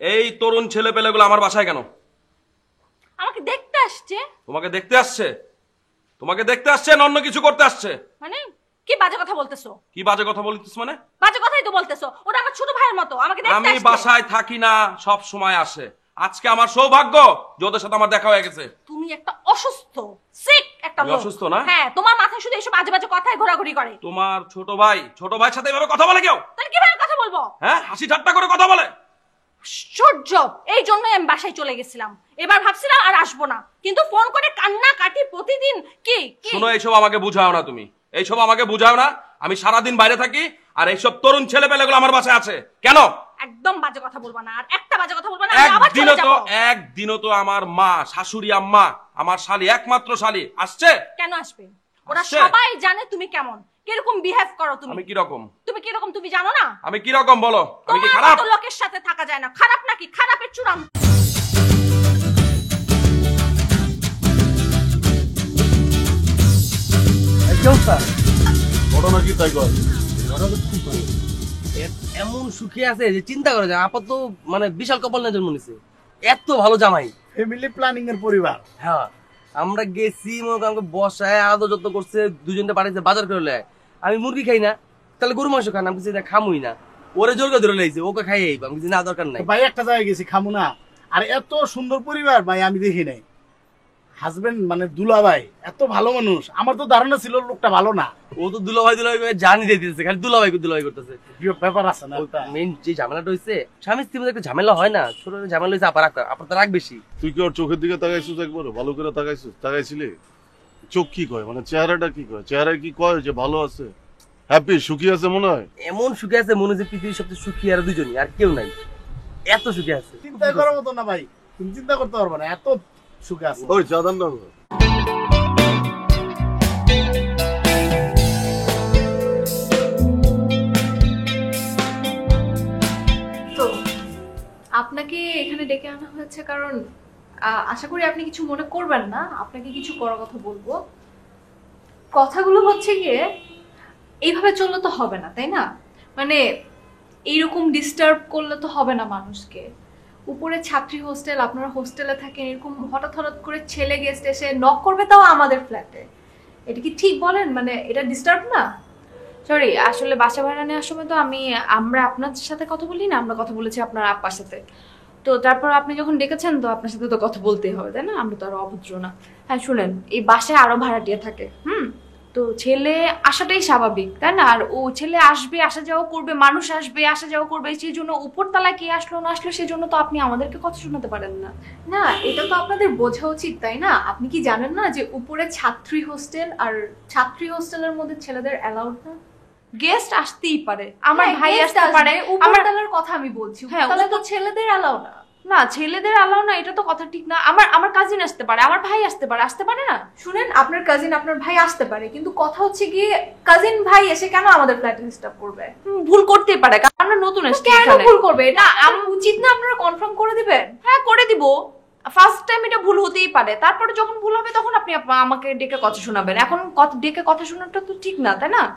এই তরুণ ছেলে পেলেগুলো আমার বাসায় কেন? আমাকে দেখতে আসছে। তোমাকে দেখতে আসছে? তোমাকে দেখতে আসছে না অন্য কিছু করতে আসছে? মানে কি বাজে কথা বলতেছো? কি বাজে কথা বলতেছ মানে? বাজে কথাই তো বলতেছো। ওটা আমার ছোট ভাইয়ের মতো, আমাকে দেখতে আমি আসছে। বাসায় থাকি না, সব সময় আসে। আজকে আমার সৌভাগ্য যে ওদের সাথে আমার দেখা হয়ে গেছে। তুমি একটা অসুস্থ, সিক একটা আমি লোক। অসুস্থ না? হ্যাঁ, তোমার মাথায় শুধু এসব বাজে বাজে কথাই ঘোরাঘুরি করে। তোমার ছোট ভাইয়ের সাথে এভাবে কথা বলে কেউ? তাহলে কিভাবে কথা বলবো? হ্যাঁ, হাসি ঠাট্টা করে কথা বলে। আশ্চর্য! এই জন্যই আমি বাসায় চলে গেছিলাম। এবার ভাবছিলাম আর আসবো না, কিন্তু ফোন করে কান্না কাটি প্রতিদিন। কি কি শোনো, এইসব আমাকে বুঝাও না তুমি, এইসব আমাকে বুঝাও না। আমি সারাদিন বাইরে থাকি আর এইসব তরুণ ছেলে পেলেগুলো আমার বাসায় আছে কেন? একদম বাজে কথা বলবা না, আর একটা বাজে কথা বলবা না, আমি আবার চলে যাব। একদিনও তো আমার মা, শাশুড়ি আম্মা, আমার শালি, একমাত্র শালি আসছে? কেন আসবে? ওরা আসছে? সবাই জানে তুমি কেমন, কিরকম বিহেভ করো তুমি। আমি কিরকম? তুমি কিরকম তুমি জানো না? আমি কিরকম বলো? আমি কি তোমার খারাপ? মতো লোকের সাথে থাকা যায় না। খারাপ নাকি? খারাপের চূড়ান্ত। ঘটনা কি তাই কর? এমন সুখে আছে যে চিন্তা করে যায় আপাতত মানে বিশাল কপাল না জন্ম নিছে। এত ভালো জামাই, ফ্যামিলি প্ল্যানিং এর পরিবার। হ্যাঁ আমরা গেছি মনে করেন আমাকে বসায় আদর যত্ন করছে, দুজনটা পাঠিয়েছে বাজার করে লয়। আমি মুরগি খাই না, তাহলে গরু মাংস খান, আমি কিছু খামুই না। ওরে জোর করে ধরে লাইছে, ওকে খাই আমি কিছু না, দরকার নাই। ভাই একটা জায়গায় গেছি খামু না, আর এত সুন্দর পরিবার ভাই আমি দেখি নাই। হাজবেন্ড মানে দুলা ভাই এত ভালো মানুষ, আমার তো ধারণা ছিল লোকটা ভালো না। ও তো দুলাভাই জানি দিতেছে, খালি দুলাভাই করতেছে। ব্যাপার আছে না ওটা। মেইন যে ঝামেলাটা হয়েছে, স্বামী স্ত্রীর মধ্যে একটা ঝামেলা হয় না, ছোট ঝামেলা হয়েছে আপনার তো রাগ বেশি। তুই কি ওর চোখের দিকে তাকাইছিস একবার? ভালো করে তাকাইছিলি? চোখ কি কয়, মানে চেহারাটা কি কয়? চেহারায় কি কয় যে ভালো আছে, হ্যাপি, সুখী আছে মনে হয়? এমন সুখে আছে মনে হচ্ছে পৃথিবীর সবচেয়ে সুখী আর দুজনই, আর কেউ নাই, এত সুখে আছে। চিন্তা করার মতো না ভাই, তুমি চিন্তা করতে পারবে না, এত সুখে আছে। ওই চাঁদান না। তো আপনাকে এখানে ডেকে আনা হয়েছে কারণ আশা করি আপনি কিছু মনে করবেন না, আপনাকে কিছু করার কথা বলবো। কথাগুলো হচ্ছে গিয়ে এইভাবে চললে তো হবে না, তাই না? মানে এইরকম ডিস্টার্ব করলে তো হবে না মানুষকে। উপরে ছাত্রী হোস্টেল, আপনারা হোস্টেলে থাকেন, এরকম হঠাৎ হঠাৎ করে ছেলে গেস্ট এসে নক করবে, তাও আমাদের ফ্ল্যাটে। এটা কি ঠিক বলেন? মানে এটা ডিস্টার্ব না? সরি, আসলে বাসা ভাড়া নেওয়ার সময় তো আমরা আপনার সাথে কথা বলি না, আমরা কথা বলেছি আপনার আপ্পার সাথে। তো তারপর আপনি যখন ডেকেছেন তো আপনার সাথে তো কথা বলতেই হবে, তাই না? আমরা তো আরো অভদ্র না। হ্যাঁ শুনেন, এই বাসায় আরো ভাড়াটিয়া থাকে, তো ছেলে আসাটাই স্বাভাবিক, তাই না? আর ও ছেলে আসবে, আসা যাওয়া করবে, মানুষ আসবে, আসা যাওয়া করবে, সেই জন্য উপরতলায় কে আসলো না আসলো সেই জন্য তো আপনি আমাদেরকে কথা শোনাতে পারেন না। না, এটা তো আপনাদের বোঝা উচিত, তাই না? আপনি কি জানেন না যে উপরে ছাত্রী হোস্টেল, আর ছাত্রী হোস্টেলের মধ্যে ছেলেদের অ্যালাউড না? গেস্ট আসতেই পারে, আমার ভাই আসতে পারে, উপরতলার কথা আমি বলছি। তাহলে তো ছেলেদের অ্যালাউ না। না, ছেলেদের অ্যালাউ না, এটা তো কথা ঠিক না। আমার কাজিন আসতে পারে, আমার ভাই আসতে পারে না? শুনেন, আপনার কাজিন আপনার ভাই আসতে পারে, কিন্তু কথা হচ্ছে গিয়ে কাজিন ভাই এসে কেন আমাদের ফ্ল্যাটে ডিস্টার্ব করবে? ভুল করতেই পারে, কারণ আমরা নতুন এসেছি। কেন ভুল করবে? এটা আমার উচিত না আপনারা কনফার্ম করে দিবেন? হ্যাঁ করে দিব। ফার্স্ট টাইম এটা ভুল হতেই পারে, তারপরে যখন ভুল হবে তখন আপনি আমাকে ডেকে কথা শোনাবেন। এখন ডেকে কথা শোনাটা তো ঠিক না, তাই না?